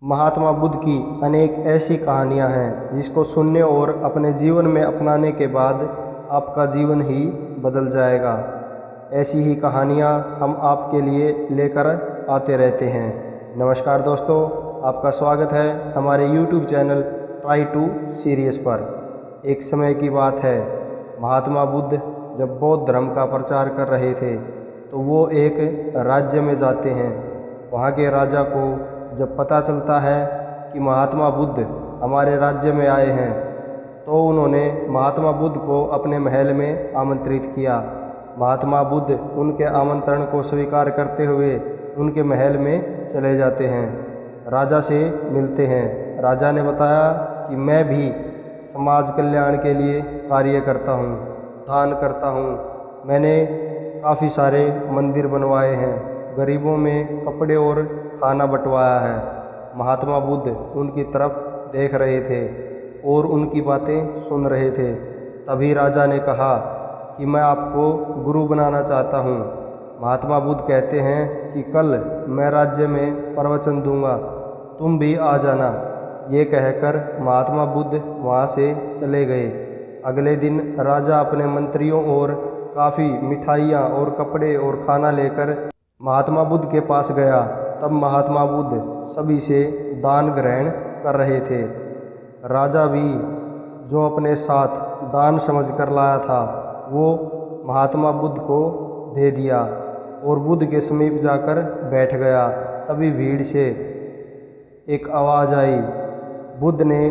महात्मा बुद्ध की अनेक ऐसी कहानियाँ हैं जिसको सुनने और अपने जीवन में अपनाने के बाद आपका जीवन ही बदल जाएगा। ऐसी ही कहानियाँ हम आपके लिए लेकर आते रहते हैं। नमस्कार दोस्तों, आपका स्वागत है हमारे YouTube channel try to serious पर। एक समय की बात है, महात्मा बुद्ध जब बौद्ध धर्म का प्रचार कर रहे थे तो वो एक राज्य में जाते हैं। वहाँ के राजा को जब पता चलता है कि महात्मा बुद्ध हमारे राज्य में आए हैं तो उन्होंने महात्मा बुद्ध को अपने महल में आमंत्रित किया। महात्मा बुद्ध उनके आमंत्रण को स्वीकार करते हुए उनके महल में चले जाते हैं, राजा से मिलते हैं। राजा ने बताया कि मैं भी समाज कल्याण के लिए कार्य करता हूँ, दान करता हूँ। मैंने काफ़ी सारे मंदिर बनवाए हैं, गरीबों में कपड़े और खाना बंटवाया है। महात्मा बुद्ध उनकी तरफ देख रहे थे और उनकी बातें सुन रहे थे। तभी राजा ने कहा कि मैं आपको गुरु बनाना चाहता हूँ। महात्मा बुद्ध कहते हैं कि कल मैं राज्य में प्रवचन दूंगा, तुम भी आ जाना। ये कहकर महात्मा बुद्ध वहाँ से चले गए। अगले दिन राजा अपने मंत्रियों और काफ़ी मिठाइयाँ और कपड़े और खाना लेकर महात्मा बुद्ध के पास गया। तब महात्मा बुद्ध सभी से दान ग्रहण कर रहे थे। राजा भी जो अपने साथ दान समझकर लाया था वो महात्मा बुद्ध को दे दिया और बुद्ध के समीप जाकर बैठ गया। तभी भीड़ से एक आवाज़ आई। बुद्ध ने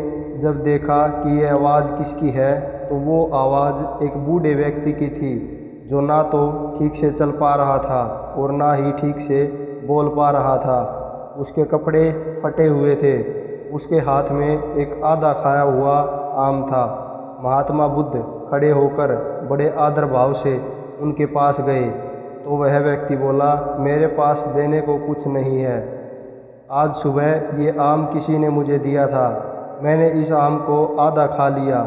जब देखा कि यह आवाज़ किसकी है तो वो आवाज़ एक बूढ़े व्यक्ति की थी जो ना तो ठीक से चल पा रहा था और ना ही ठीक से बोल पा रहा था। उसके कपड़े फटे हुए थे, उसके हाथ में एक आधा खाया हुआ आम था। महात्मा बुद्ध खड़े होकर बड़े आदर भाव से उनके पास गए तो वह व्यक्ति बोला, मेरे पास देने को कुछ नहीं है। आज सुबह ये आम किसी ने मुझे दिया था, मैंने इस आम को आधा खा लिया।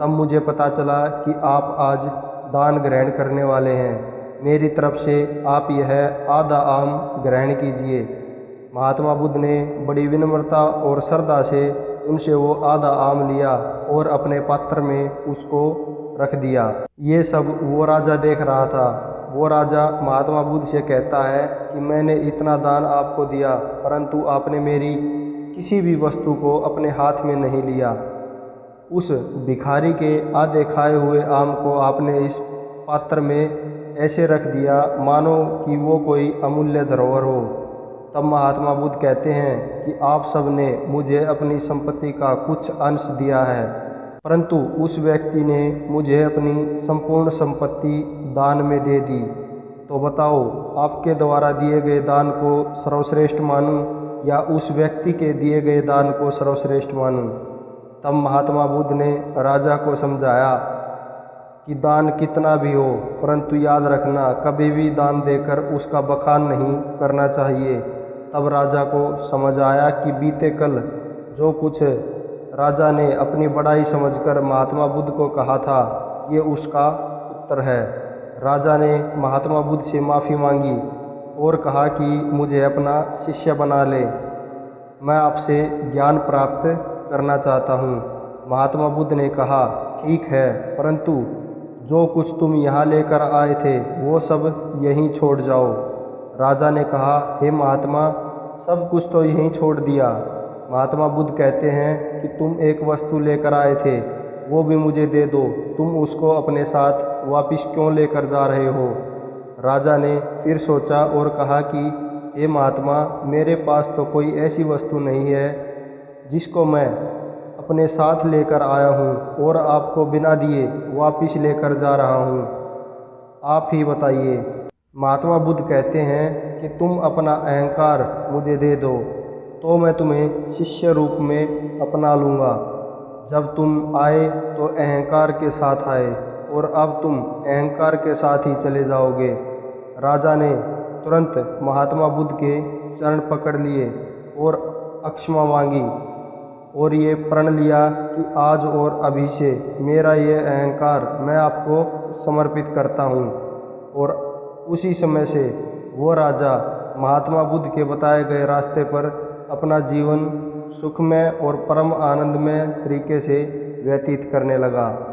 तब मुझे पता चला कि आप आज दान ग्रहण करने वाले हैं। मेरी तरफ से आप यह आधा आम ग्रहण कीजिए। महात्मा बुद्ध ने बड़ी विनम्रता और श्रद्धा से उनसे वो आधा आम लिया और अपने पात्र में उसको रख दिया। ये सब वो राजा देख रहा था। वो राजा महात्मा बुद्ध से कहता है कि मैंने इतना दान आपको दिया परंतु आपने मेरी किसी भी वस्तु को अपने हाथ में नहीं लिया। उस भिखारी के आधे खाए हुए आम को आपने इस पात्र में ऐसे रख दिया मानो कि वो कोई अमूल्य धरोहर हो। तब महात्मा बुद्ध कहते हैं कि आप सब ने मुझे अपनी संपत्ति का कुछ अंश दिया है परंतु उस व्यक्ति ने मुझे अपनी संपूर्ण संपत्ति दान में दे दी। तो बताओ, आपके द्वारा दिए गए दान को सर्वश्रेष्ठ मानूं या उस व्यक्ति के दिए गए दान को सर्वश्रेष्ठ मानूं? तब महात्मा बुद्ध ने राजा को समझाया कि दान कितना भी हो परंतु याद रखना, कभी भी दान देकर उसका बखान नहीं करना चाहिए। तब राजा को समझ आया कि बीते कल जो कुछ राजा ने अपनी बड़ाई समझकर महात्मा बुद्ध को कहा था ये उसका उत्तर है। राजा ने महात्मा बुद्ध से माफ़ी मांगी और कहा कि मुझे अपना शिष्य बना ले, मैं आपसे ज्ञान प्राप्त करना चाहता हूँ। महात्मा बुद्ध ने कहा, ठीक है, परंतु जो कुछ तुम यहाँ लेकर आए थे वो सब यहीं छोड़ जाओ। राजा ने कहा, हे महात्मा, सब कुछ तो यहीं छोड़ दिया। महात्मा बुद्ध कहते हैं कि तुम एक वस्तु लेकर आए थे वो भी मुझे दे दो, तुम उसको अपने साथ वापस क्यों लेकर जा रहे हो? राजा ने फिर सोचा और कहा कि हे महात्मा, मेरे पास तो कोई ऐसी वस्तु नहीं है जिसको मैं अपने साथ लेकर आया हूँ और आपको बिना दिए वापस लेकर जा रहा हूँ। आप ही बताइए। महात्मा बुद्ध कहते हैं कि तुम अपना अहंकार मुझे दे दो तो मैं तुम्हें शिष्य रूप में अपना लूँगा। जब तुम आए तो अहंकार के साथ आए और अब तुम अहंकार के साथ ही चले जाओगे। राजा ने तुरंत महात्मा बुद्ध के चरण पकड़ लिए और क्षमा मांगी और ये प्रण लिया कि आज और अभी से मेरा ये अहंकार मैं आपको समर्पित करता हूँ। और उसी समय से वो राजा महात्मा बुद्ध के बताए गए रास्ते पर अपना जीवन सुखमय और परम आनंदमय तरीके से व्यतीत करने लगा।